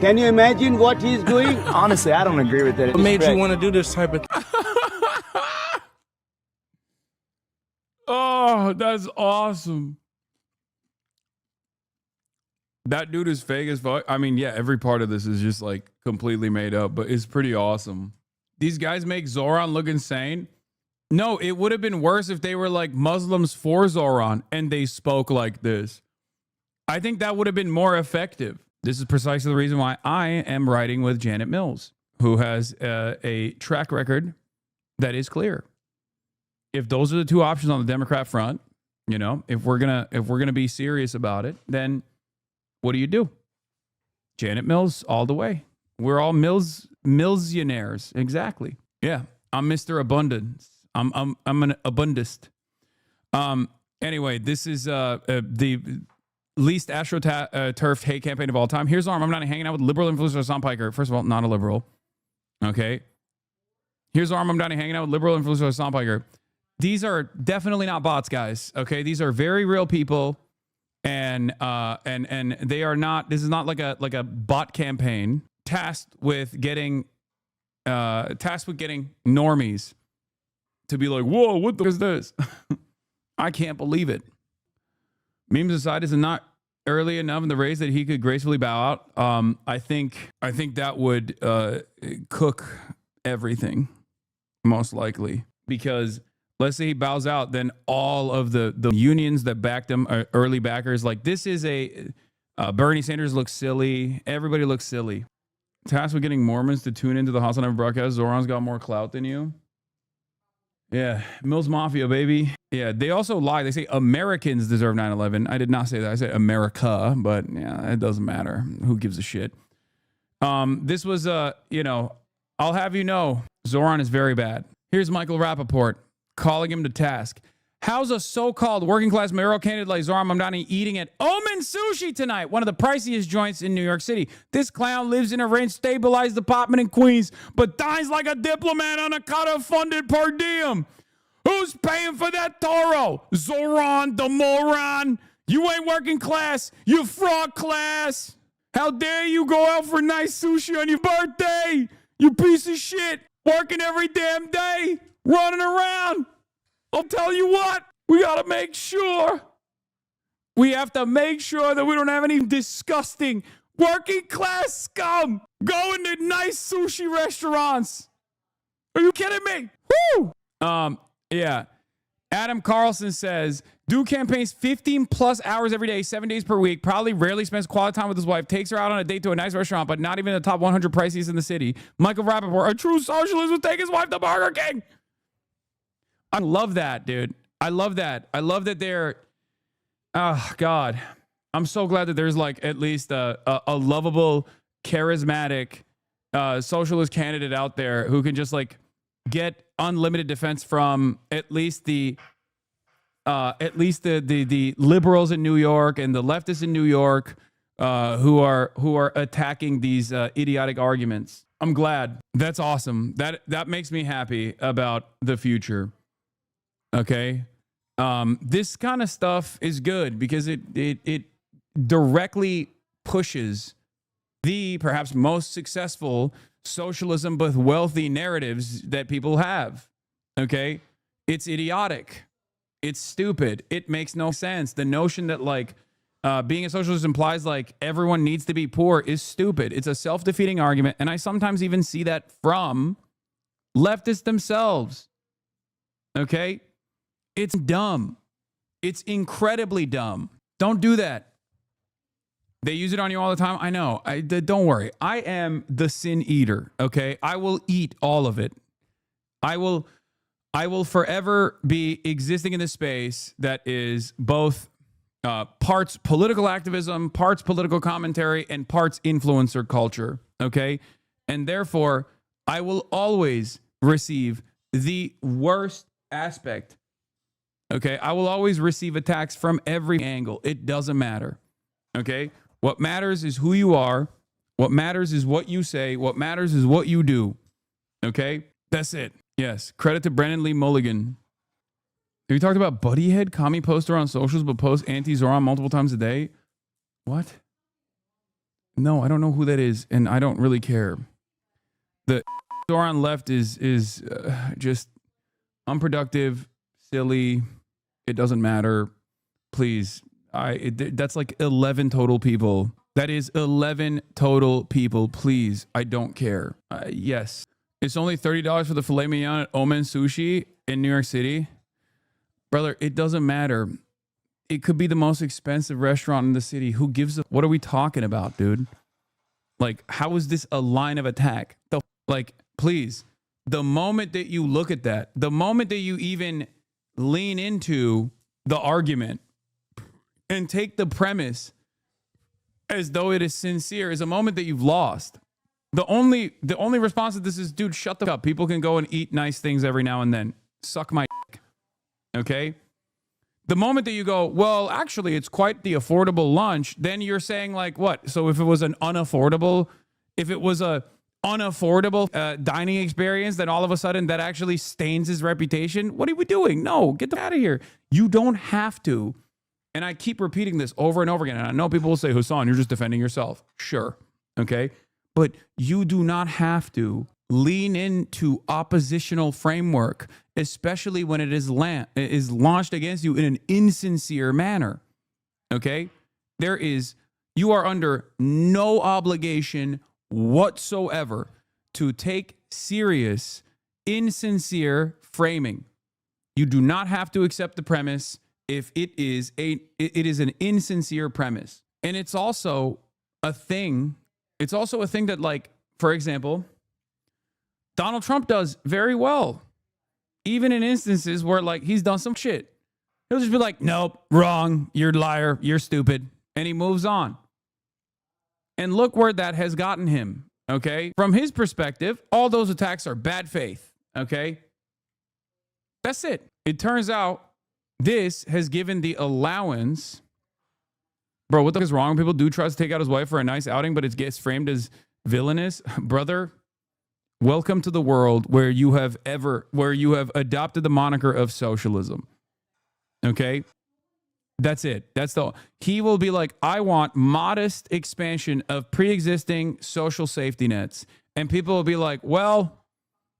Can you imagine what he's doing? Honestly, I don't agree with it. What made you want to do this type of Oh, that's awesome. That dude is fake as fuck. I mean, yeah, every part of this is just like completely made up, but it's pretty awesome. These guys make Zohran look insane. No, it would have been worse if they were like Muslims for Zohran and they spoke like this. I think that would have been more effective. This is precisely the reason why I am riding with Janet Mills, who has a track record that is clear. If those are the two options on the Democrat front, you know, if we're gonna be serious about it, then what do? Janet Mills all the way. We're all millionaires. Exactly. Yeah. I'm Mr. Abundance. I'm an abundist. Anyway, this is the least astroturfed hate campaign of all time. Here's Zohran Mamdani hanging out with liberal influencer Hasan Piker. First of all, not a liberal. Okay. Here's Zohran Mamdani hanging out with liberal influencer Hasan Piker. These are definitely not bots, guys. Okay. These are very real people. And they are not, this is not like a bot campaign tasked with getting normies to be like, whoa, what the is this? I can't believe it. Memes aside, is it not early enough in the race that he could gracefully bow out? I think that would cook everything, most likely, because let's say he bows out, then all of the unions that backed him are early backers. Like, this is Bernie Sanders looks silly. Everybody looks silly. Tasked with getting Mormons to tune into the HasanAbi broadcast. Zohran's got more clout than you. Yeah, Mills Mafia, baby. Yeah, they also lie. They say Americans deserve 9/11. I did not say that. I said America, but yeah, it doesn't matter. Who gives a shit? This was, I'll have you know, Zohran is very bad. Here's Michael Rappaport calling him to task. How's a so-called working-class mayoral candidate like Zohran Mamdani eating at Omen Sushi tonight, one of the priciest joints in New York City? This clown lives in a rent-stabilized apartment in Queens, but dines like a diplomat on a Qatar-funded per diem. Who's paying for that Toro? Zohran, the moron. You ain't working class. You fraud class. How dare you go out for nice sushi on your birthday? You piece of shit. Working every damn day. Running around. I'll tell you what, we got to make sure. We have to make sure that we don't have any disgusting working class scum going to nice sushi restaurants. Are you kidding me? Woo! Yeah. Adam Carlson says, do campaigns 15 plus hours every day, 7 days per week, probably rarely spends quality time with his wife, takes her out on a date to a nice restaurant, but not even the top 100 priciest in the city. Michael Rappaport, a true socialist would take his wife to Burger King. I love that, dude. I love that. I love that they're, oh, God. I'm so glad that there's like at least a lovable, charismatic socialist candidate out there who can just like get unlimited defense from at least the liberals in New York and the leftists in New York who are attacking these idiotic arguments. I'm glad. That's awesome. That makes me happy about the future. Okay. This kind of stuff is good because it directly pushes the perhaps most successful socialism but wealthy narratives that people have. Okay. It's idiotic. It's stupid. It makes no sense. The notion that like being a socialist implies like everyone needs to be poor is stupid. It's a self-defeating argument. And I sometimes even see that from leftists themselves. Okay. It's dumb. It's incredibly dumb. Don't do that. They use it on you all the time. I know. Don't worry. I am the sin eater. Okay. I will eat all of it. I will forever be existing in this space that is both parts political activism, parts political commentary, and parts influencer culture. Okay. And therefore, I will always receive the worst aspect. Okay. I will always receive attacks from every angle. It doesn't matter. Okay. What matters is who you are. What matters is what you say. What matters is what you do. Okay. That's it. Yes. Credit to Brennan Lee Mulligan. Have you talked about Buddyhead? Commie poster on socials, but post anti-Zohran multiple times a day. What? No, I don't know who that is, and I don't really care. The Zohran left is just unproductive, silly. It doesn't matter. Please, that's like 11 total people. That is 11 total people. Please, I don't care. Yes, it's only $30 for the filet mignon at Omen Sushi in New York City, brother. It doesn't matter. It could be the most expensive restaurant in the city. Who gives a... What are we talking about, dude? Like, how is this a line of attack? Like, please, the moment that you look at that, the moment that you even lean into the argument and take the premise as though it is sincere is a moment that you've lost. The only response to this is, dude, shut the fuck up. People can go and eat nice things every now and then. Suck my dick. Okay? The moment that you go, well, actually, it's quite the affordable lunch, then you're saying like, what? So if it was an unaffordable dining experience, then all of a sudden that actually stains his reputation. What are we doing? No, get the out of here. You don't have to. And I keep repeating this over and over again. And I know people will say, Hasan, you're just defending yourself. Sure. Okay. But you do not have to lean into oppositional framework, especially when it is launched against you in an insincere manner. Okay? You are under no obligation whatsoever to take serious, insincere framing. You do not have to accept the premise if it is an insincere premise. And it's also a thing. It's also a thing that, like, for example, Donald Trump does very well, even in instances where, like, he's done some shit. He'll just be like, nope, wrong, you're a liar, you're stupid. And he moves on. And look where that has gotten him, okay? From his perspective, all those attacks are bad faith, okay? That's it. It turns out this has given the allowance. Bro, what the fuck is wrong? People do try to take out his wife for a nice outing, but it gets framed as villainous. Brother, welcome to the world where you have adopted the moniker of socialism. Okay? That's it. He will be like, I want modest expansion of pre-existing social safety nets. And people will be like, well,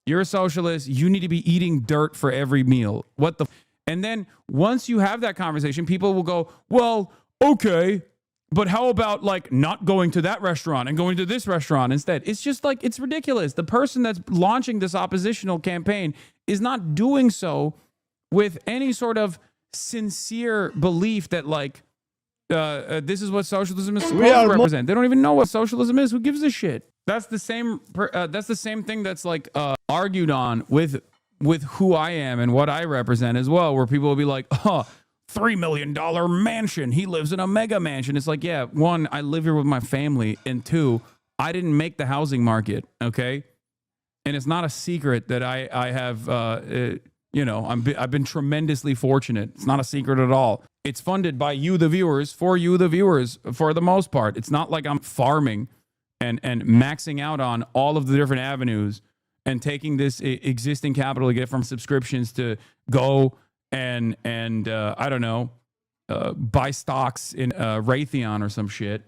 you're a socialist. You need to be eating dirt for every meal. What the? And then once you have that conversation, people will go, well, okay, but how about like not going to that restaurant and going to this restaurant instead? It's just like, it's ridiculous. The person that's launching this oppositional campaign is not doing so with any sort of sincere belief that like this is what socialism is supposed to represent. They don't even know what socialism is. Who gives a shit? That's the same thing that's like argued on with who I am and what I represent as well, where people will be like, oh, $3 million mansion. He lives in a mega mansion. It's like, yeah, one, I live here with my family, and two, I didn't make the housing market, okay? And it's not a secret that I have, I've been tremendously fortunate. It's not a secret at all. It's funded by you, the viewers, for you, the viewers, for the most part. It's not like I'm farming and maxing out on all of the different avenues and taking this existing capital to get from subscriptions to go and I don't know, buy stocks in Raytheon or some shit.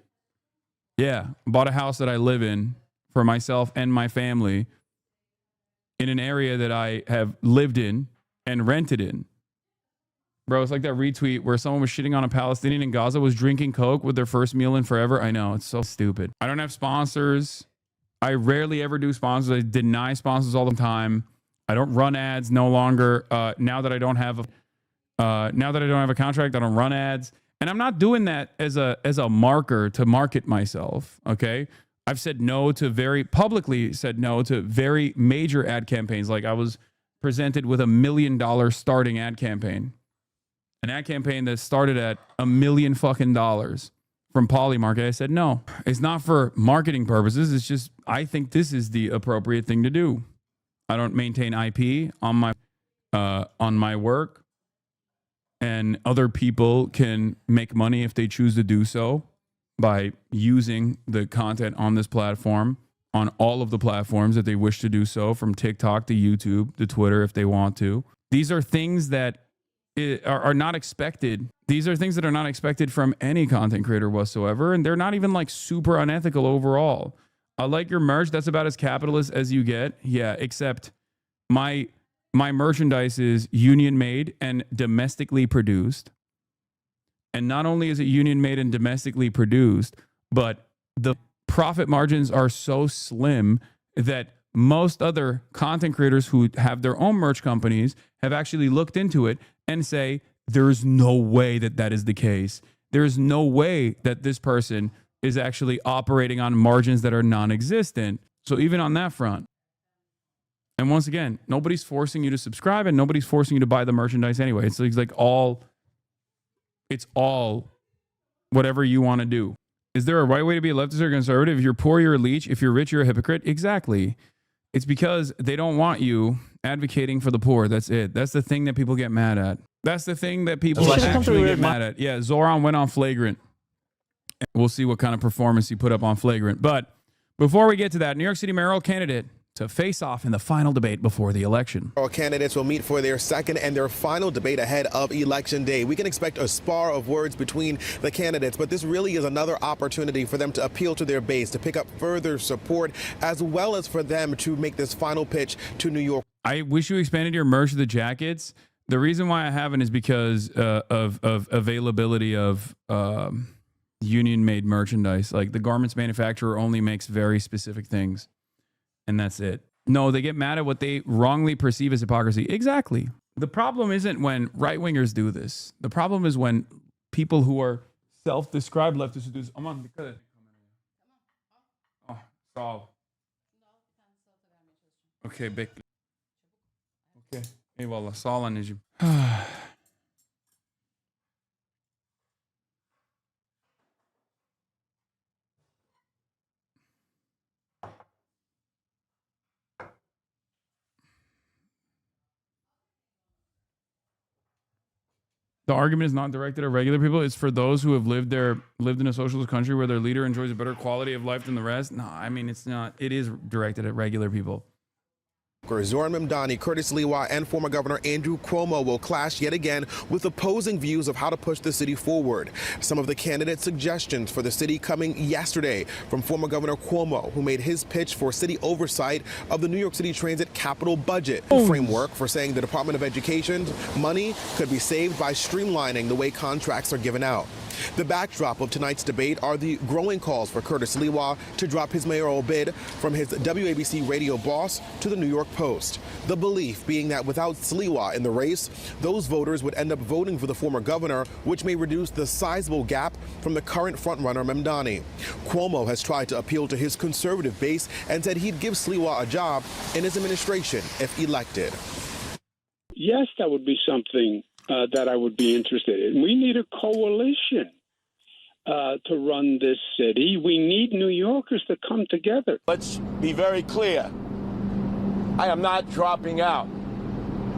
Yeah, bought a house that I live in for myself and my family in an area that I have lived in and rented in. Bro, it's like that retweet where someone was shitting on a Palestinian in Gaza was drinking Coke with their first meal in forever. I know, it's so stupid. I don't have sponsors. I rarely ever do sponsors. I deny sponsors all the time. I don't run ads no longer. Now that I don't have a contract, I don't run ads. And I'm not doing that as a marker to market myself. Okay. I've said no to very major ad campaigns. Like I was presented with $1 million starting ad campaign. An ad campaign that started at $1 million fucking from Polymarket. I said, no, it's not for marketing purposes. It's just, I think this is the appropriate thing to do. I don't maintain IP on my work, and other people can make money if they choose to do so by using the content on this platform, on all of the platforms that they wish to do so, from TikTok to YouTube to Twitter if they want to. These are things that are not expected. These are things that are not expected from any content creator whatsoever. And they're not even like super unethical overall. I like your merch. That's about as capitalist as you get. Yeah, except my merchandise is union made and domestically produced. And not only is it union made and domestically produced, but the profit margins are so slim that most other content creators who have their own merch companies have actually looked into it and say, there's no way that that is the case. There's no way that this person is actually operating on margins that are non-existent. So even on that front, and once again, nobody's forcing you to subscribe and nobody's forcing you to buy the merchandise anyway. It's all whatever you want to do. Is there a right way to be a leftist or conservative? If you're poor, you're a leech. If you're rich, you're a hypocrite. Exactly. It's because they don't want you advocating for the poor. That's it. That's the thing that people get mad at. That's the thing that people actually get mad at. Yeah, Zohran went on Flagrant. We'll see what kind of performance he put up on Flagrant. But before we get to that, New York City mayoral candidate to face off in the final debate before the election. All candidates will meet for their second and their final debate ahead of Election Day. We can expect a spar of words between the candidates, but this really is another opportunity for them to appeal to their base, to pick up further support, as well as for them to make this final pitch to New York. I wish you expanded your merch to the jackets. The reason why I haven't is because of availability of union-made merchandise. Like the garments manufacturer only makes very specific things. And that's it. No, they get mad at what they wrongly perceive as hypocrisy. Exactly. The problem isn't when right-wingers do this. The problem is when people who are self-described leftists do this. Oh, Saul. Okay, big. Okay. Eyvallah. Saul anneciğim. The argument is not directed at regular people. It's for those who have lived in a socialist country where their leader enjoys a better quality of life than the rest. No, I mean, it's not. It is directed at regular people. Zohran Mamdani, Curtis Lewa, and former Governor Andrew Cuomo will clash yet again with opposing views of how to push the city forward. Some of the candidate suggestions for the city coming yesterday from former Governor Cuomo, who made his pitch for city oversight of the New York City Transit capital budget framework, for saying the Department of Education's money could be saved by streamlining the way contracts are given out. The backdrop of tonight's debate are the growing calls for Curtis Lewa to drop his mayoral bid from his WABC radio boss to the New York Post. The belief being that without Lewa in the race, those voters would end up voting for the former governor, which may reduce the sizable gap from the current frontrunner Mamdani. Cuomo has tried to appeal to his conservative base and said he'd give Lewa a job in his administration if elected. Yes, that would be something that I would be interested in. We need a coalition to run this city. We need New Yorkers to come together. Let's be very clear. I am not dropping out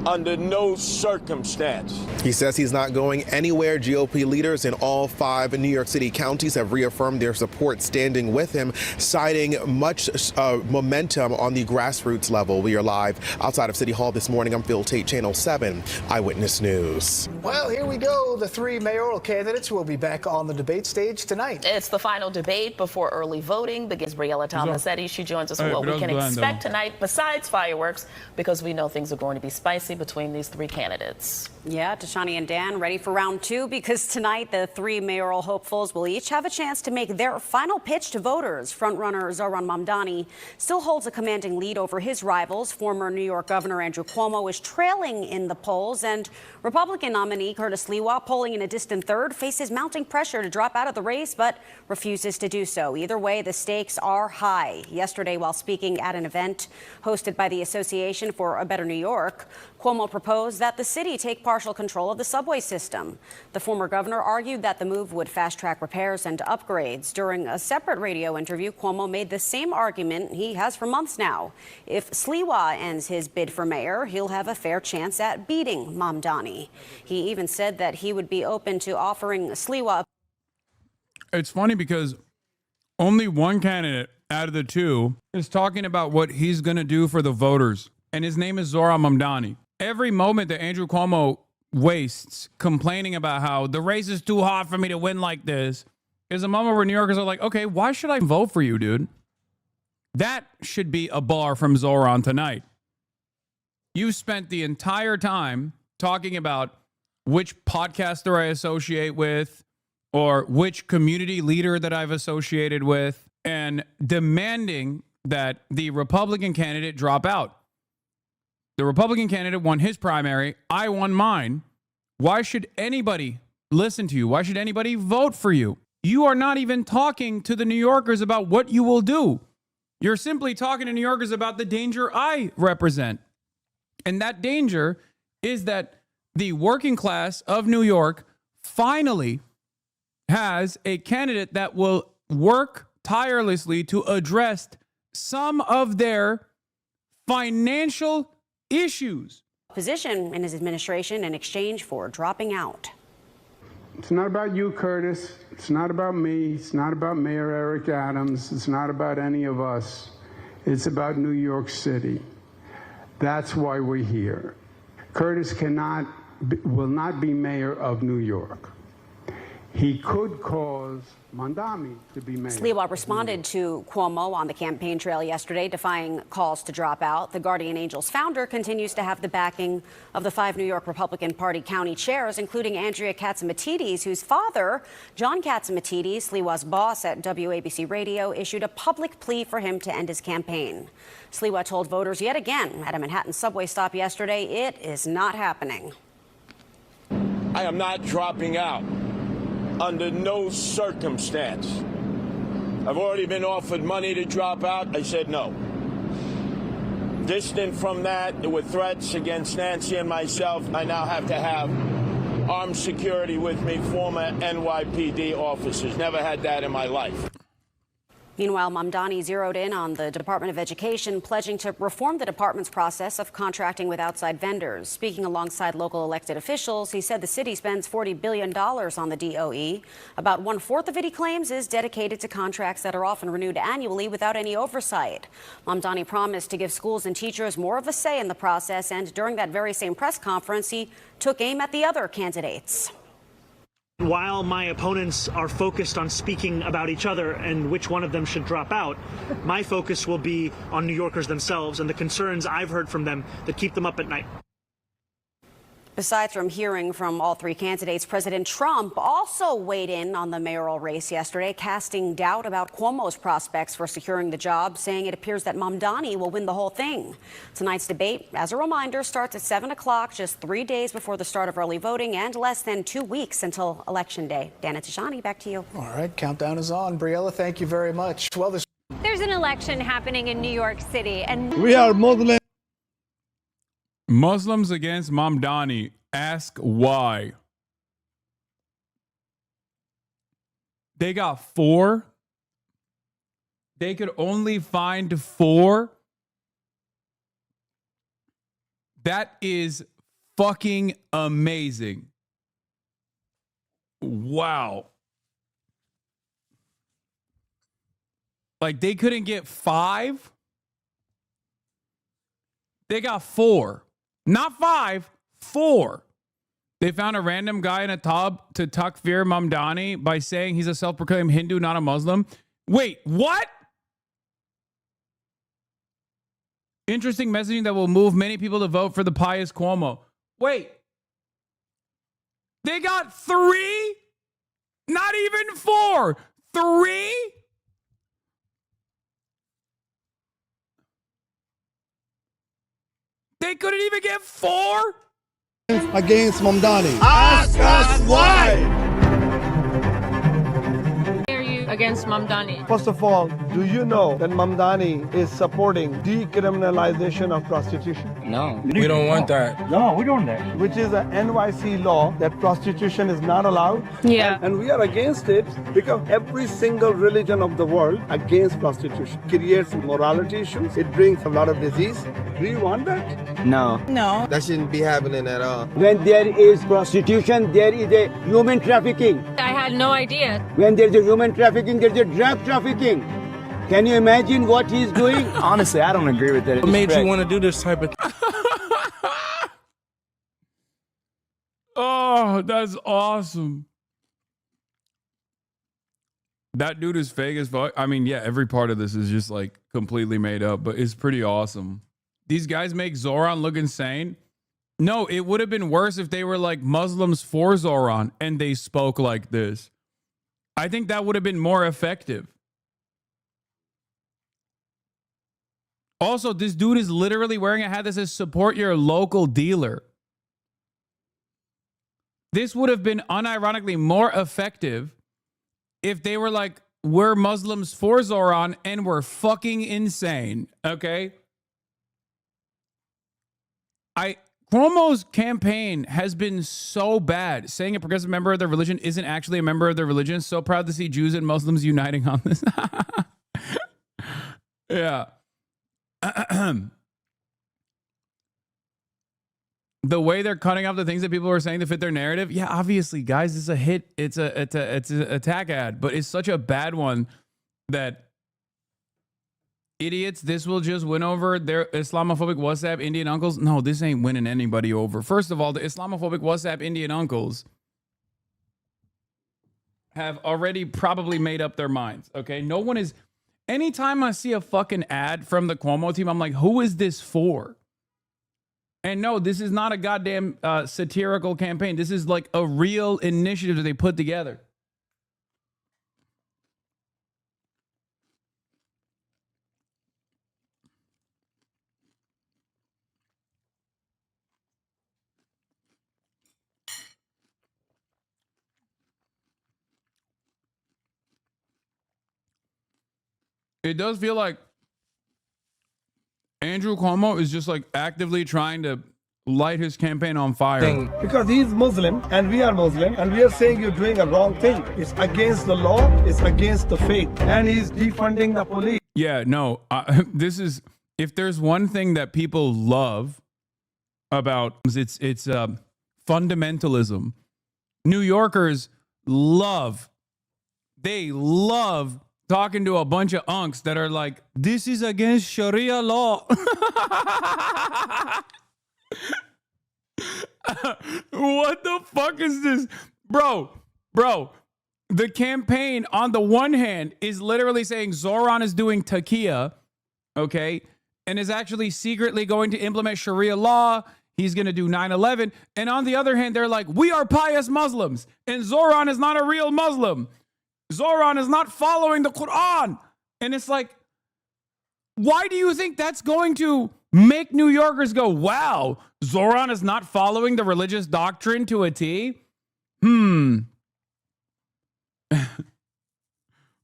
under no circumstance. He says he's not going anywhere. GOP leaders in all 5 New York City counties have reaffirmed their support, standing with him, citing much momentum on the grassroots level. We are live outside of City Hall this morning. I'm Phil Tate, Channel 7 Eyewitness News. Well, here we go. The 3 mayoral candidates will be back on the debate stage tonight. It's the final debate before early voting begins. Briella Tomasetti, she joins us with what we can expect tonight besides fireworks, because we know things are going to be spicy between these 3 candidates. Yeah, Tashani and Dan ready for round 2, because tonight the 3 mayoral hopefuls will each have a chance to make their final pitch to voters. Frontrunner Zohran Mamdani still holds a commanding lead over his rivals. Former New York Governor Andrew Cuomo is trailing in the polls, and Republican nominee Curtis Lewa, polling in a distant third, faces mounting pressure to drop out of the race, but refuses to do so. Either way, the stakes are high. Yesterday, while speaking at an event hosted by the Association for a Better New York, Cuomo proposed that the city take partial control of the subway system. The former governor argued that the move would fast-track repairs and upgrades. During a separate radio interview, Cuomo made the same argument he has for months now. If Lewa ends his bid for mayor, he'll have a fair chance at beating Mamdani. He even said that he would be open to offering Lewa. It's funny because only one candidate out of the 2 is talking about what he's going to do for the voters, and his name is Zohran Mamdani. Every moment that Andrew Cuomo wastes complaining about how the race is too hot for me to win like this is a moment where New Yorkers are like, okay, why should I vote for you, dude? That should be a bar from Zohran tonight. You spent the entire time talking about which podcaster I associate with or which community leader that I've associated with and demanding that the Republican candidate drop out. The Republican candidate won his primary. I won mine. Why should anybody listen to you? Why should anybody vote for you? You are not even talking to the New Yorkers about what you will do. You're simply talking to New Yorkers about the danger I represent. And that danger is that the working class of New York finally has a candidate that will work tirelessly to address some of their financial issues. Position in his administration in exchange for dropping out. It's not about you, Curtis. It's not about me. It's not about Mayor Eric Adams. It's not about any of us. It's about New York City. That's why we're here. Curtis will not be mayor of New York. He could cause Mamdani to be mayor. Sliwa responded to Cuomo on the campaign trail yesterday, defying calls to drop out. The Guardian Angels founder continues to have the backing of the 5 New York Republican Party county chairs, including Andrea Katzimatidis, whose father, John Katzimatidis, Sliwa's boss at WABC Radio, issued a public plea for him to end his campaign. Sliwa told voters yet again at a Manhattan subway stop yesterday, it is not happening. I am not dropping out. Under no circumstance. I've already been offered money to drop out. I said no. Distant from that, there were threats against Nancy and myself. I now have to have armed security with me, former NYPD officers. Never had that in my life. Meanwhile, Mamdani zeroed in on the Department of Education, pledging to reform the department's process of contracting with outside vendors. Speaking alongside local elected officials, he said the city spends $40 billion on the DOE. About 1/4 of it, he claims, is dedicated to contracts that are often renewed annually without any oversight. Mamdani promised to give schools and teachers more of a say in the process, and during that very same press conference, he took aim at the other candidates. While my opponents are focused on speaking about each other and which one of them should drop out, my focus will be on New Yorkers themselves and the concerns I've heard from them that keep them up at night. Besides from hearing from all 3 candidates, President Trump also weighed in on the mayoral race yesterday, casting doubt about Cuomo's prospects for securing the job, saying it appears that Mamdani will win the whole thing. Tonight's debate, as a reminder, starts at 7 o'clock, just 3 days before the start of early voting and less than 2 weeks until Election Day. Dana Tashani, back to you. All right, countdown is on. Briella, thank you very much. Well, there's an election happening in New York City, and we are Muslims against Mamdani. Ask why. They got 4. They could only find 4. That is fucking amazing. Wow. Like, they couldn't get 5. They got 4. Not 5, 4. They found a random guy in a tub to takfir Mamdani by saying he's a self-proclaimed Hindu, not a Muslim. Wait, what? Interesting messaging that will move many people to vote for the pious Cuomo. Wait. They got 3? Not even 4. 3? They couldn't even get 4? Against Mamdani. Ask us why. Are you against Mamdani? First of all, do you know that Mamdani is supporting decriminalization of prostitution? No, we don't want that. No, we don't want that. Which is an NYC law that prostitution is not allowed. Yeah. And we are against it because every single religion of the world against prostitution creates morality issues. It brings a lot of disease. Do you want that? No. No. That shouldn't be happening at all. When there is prostitution, there is a human trafficking. I had no idea. When there is a human trafficking, there is a drug trafficking. Can you imagine what he's doing? Honestly, I don't agree with that. What made you want to do this type of that's awesome. That dude is fake as fuck. I mean, yeah, every part of this is just like completely made up, but it's pretty awesome. These guys make Zohran look insane. No, it would have been worse if they were like Muslims for Zohran and they spoke like this. I think that would have been more effective. Also, this dude is literally wearing a hat that says support your local dealer. This would have been unironically more effective if they were like, we're Muslims for Zohran and we're fucking insane. Okay? Cuomo's campaign has been so bad. Saying a progressive member of their religion isn't actually a member of their religion. So proud to see Jews and Muslims uniting on this. Yeah. The way they're cutting off the things that people are saying to fit their narrative. Yeah, obviously, guys, it's a hit. It's an attack ad, but it's such a bad one that idiots, this will just win over their Islamophobic WhatsApp Indian uncles. No, this ain't winning anybody over. First of all, the Islamophobic WhatsApp Indian uncles have already probably made up their minds. Okay, no one is. Anytime I see a fucking ad from the Cuomo team, I'm like, who is this for? And no, this is not a goddamn satirical campaign. This is like a real initiative that they put together. It does feel like Andrew Cuomo is just like actively trying to light his campaign on fire. Because he's Muslim and we are Muslim and we are saying you're doing a wrong thing. It's against the law, it's against the faith, and he's defunding the police. Yeah, no, this is, if there's one thing that people love about, it's fundamentalism. New Yorkers love talking to a bunch of unks that are like, this is against Sharia law. What the fuck is this? Bro, the campaign on the one hand is literally saying Zohran is doing taqiyya, okay, and is actually secretly going to implement Sharia law. He's going to do 9/11. And on the other hand, they're like, we are pious Muslims, and Zohran is not a real Muslim. Zohran is not following the Quran. And it's like, why do you think that's going to make New Yorkers go, wow, Zohran is not following the religious doctrine to a T?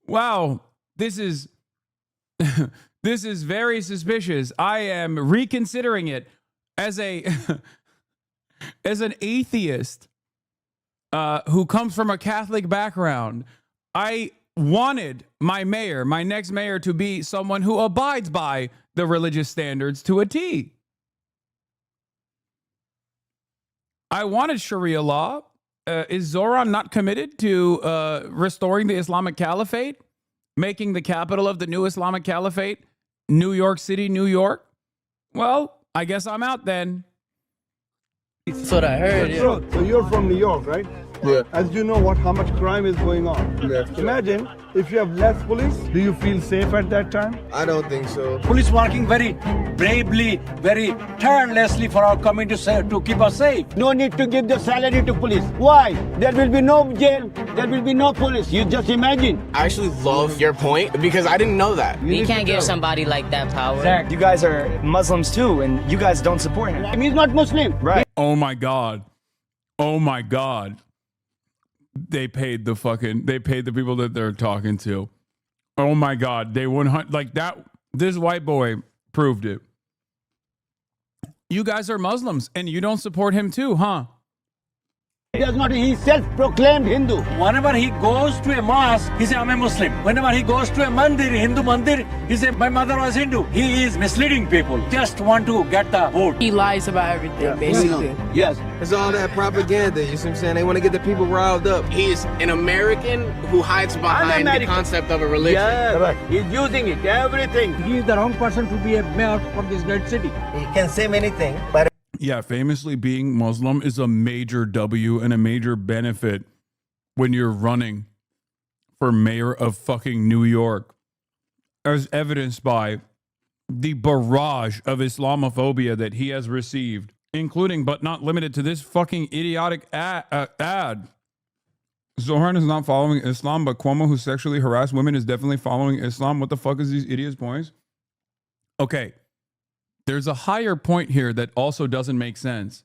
Wow, this is very suspicious. I am reconsidering it as an atheist who comes from a Catholic background. I wanted my next mayor, to be someone who abides by the religious standards to a T. I wanted Sharia law. Is Zohran not committed to restoring the Islamic Caliphate, making the capital of the new Islamic Caliphate New York City, New York? Well, I guess I'm out then. That's what I heard. Yeah. So you're from New York, right? Yeah. As you know how much crime is going on. Yeah. Imagine if you have less police, do you feel safe at that time? I don't think so. Police working very bravely, very tirelessly for our community to keep us safe. No need to give the salary to police. Why? There will be no jail. There will be no police. You just imagine. I actually love your point because I didn't know that. We can't give somebody like that power. Zach, you guys are Muslims too, and you guys don't support him. He's not Muslim. Right. Oh my God. They paid the people that they're talking to. Oh my God. They 100, like that. This white boy proved it. You guys are Muslims and you don't support him too, huh? He does not. He's self-proclaimed Hindu. Whenever he goes to a mosque, he says, I'm a Muslim. Whenever he goes to a mandir, Hindu mandir, he says, my mother was Hindu. He is misleading people. Just want to get the vote. He lies about everything, basically. Yes. It's all that propaganda, you see what I'm saying? They want to get the people riled up. He's an American who hides behind the concept of a religion. Yeah, correct. He's using it, everything. He is the wrong person to be a mayor for this great city. He can say many things, but Yeah, famously being Muslim is a major W and a major benefit when you're running for mayor of fucking New York, as evidenced by the barrage of Islamophobia that he has received, including but not limited to this fucking idiotic ad. Zohran is not following Islam, but Cuomo, who sexually harassed women, is definitely following Islam. What the fuck is these idiots' points? Okay, there's a higher point here that also doesn't make sense,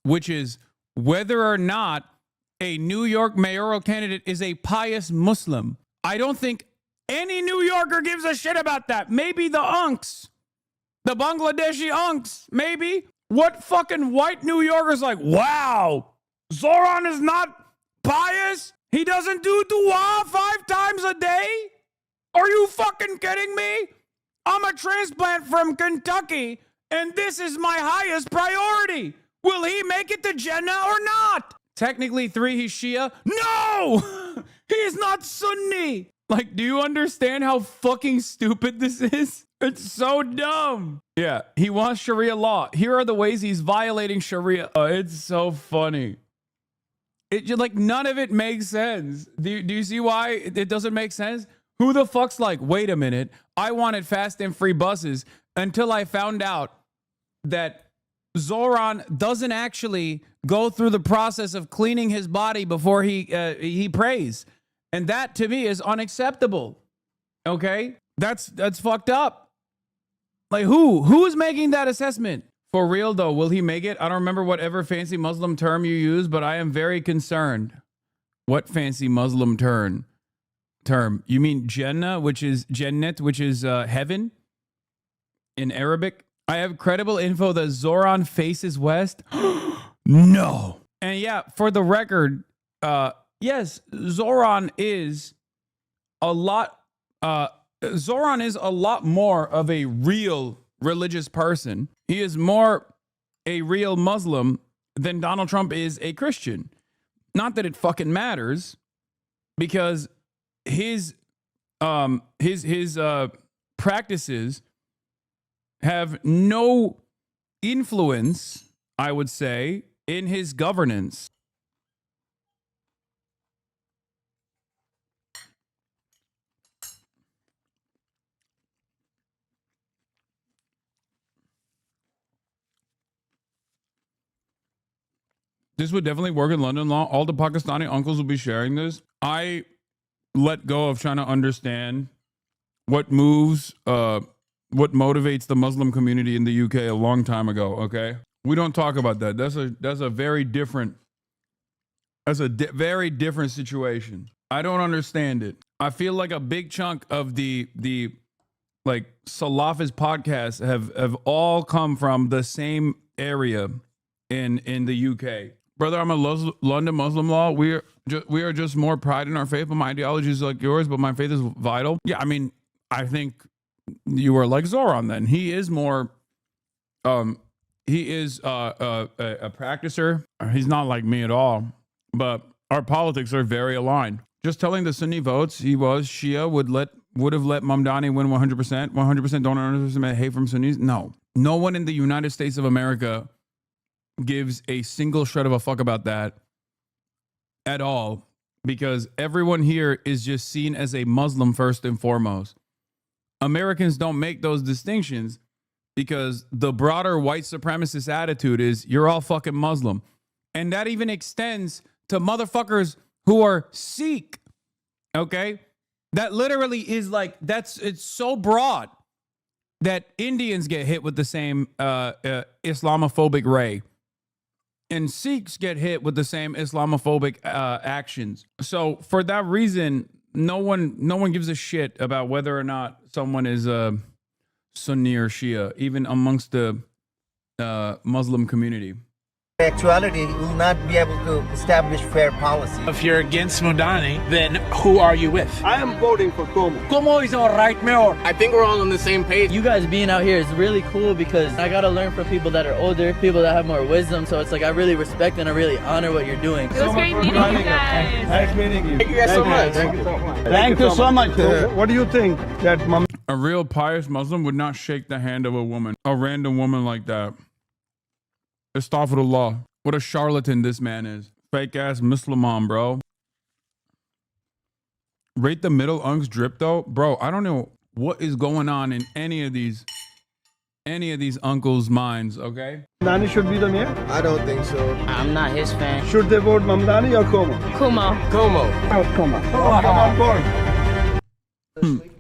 which is whether or not a New York mayoral candidate is a pious Muslim. I don't think any New Yorker gives a shit about that. Maybe the unks, the Bangladeshi unks, maybe. What fucking white New Yorker's like, wow, Zohran is not pious? He doesn't do dua 5 times a day? Are you fucking kidding me? I'm a transplant from Kentucky, and this is my highest priority. Will he make it to Jannah or not? Technically 3, he's Shia. No! He is not Sunni. Like, do you understand how fucking stupid this is? It's so dumb. Yeah, he wants Sharia law. Here are the ways he's violating Sharia. It's so funny. Like, none of it makes sense. Do you see why it doesn't make sense? Who the fuck's like, wait a minute, I wanted fast and free buses until I found out that Zohran doesn't actually go through the process of cleaning his body before he prays. And that, to me, is unacceptable. Okay? That's fucked up. Like, who is making that assessment? For real, though, will he make it? I don't remember whatever fancy Muslim term you use, but I am very concerned. What fancy Muslim term? You mean Jannah, which is Jannat, which is heaven in Arabic? I have credible info that Zohran faces west. No. And yeah, for the record, yes, Zohran is a lot more of a real religious person. He is more a real Muslim than Donald Trump is a Christian. Not that it fucking matters, because his practices have no influence, I would say, in his governance. This would definitely work in London law. All the Pakistani uncles will be sharing this. I let go of trying to understand what moves, what motivates the Muslim community in the UK a long time ago. Okay, we don't talk about that. That's a very different. That's a very different situation. I don't understand it. I feel like a big chunk of the like Salafist podcasts have all come from the same area in the UK. Brother, I'm a London Muslim law. We are just more pride in our faith, but my ideology is like yours, but my faith is vital. Yeah, I mean, I think you are like Zohran then. He is more, he is a practicer. He's not like me at all, but our politics are very aligned. Just telling the Sunni votes he was Shia would have let Mamdani win 100%. 100% don't underestimate hate from Sunnis. No one in the United States of America gives a single shred of a fuck about that at all, because everyone here is just seen as a Muslim first and foremost. Americans don't make those distinctions because the broader white supremacist attitude is you're all fucking Muslim. And that even extends to motherfuckers who are Sikh. Okay? That literally is like, it's so broad that Indians get hit with the same Islamophobic ray. And Sikhs get hit with the same Islamophobic actions. So for that reason, no one gives a shit about whether or not someone is a Sunni or Shia, even amongst the Muslim community. Actuality will not be able to establish fair policy. If you're against Mamdani, then who are you with? I am voting for Cuomo. Cuomo is all right, Mayor. I think we're all on the same page. You guys being out here is really cool because I got to learn from people that are older, people that have more wisdom. So it's like I really respect and I really honor what you're doing. It was great meeting you guys. Nice meeting you. Thank you guys so much. Thank you so much. Thank you so much. What do you think that a real pious Muslim would not shake the hand of a woman, a random woman like that? Astaghfirullah. What a charlatan this man is. Fake ass Muslimon, bro. Rate the middle unks drip though. Bro, I don't know what is going on in any of these uncles' minds, okay? Mamdani should be the mayor? I don't think so. I'm not his fan. Should they vote Mamdani or Cuomo? Cuomo. Cuomo. Cuomo. Oh, come on board.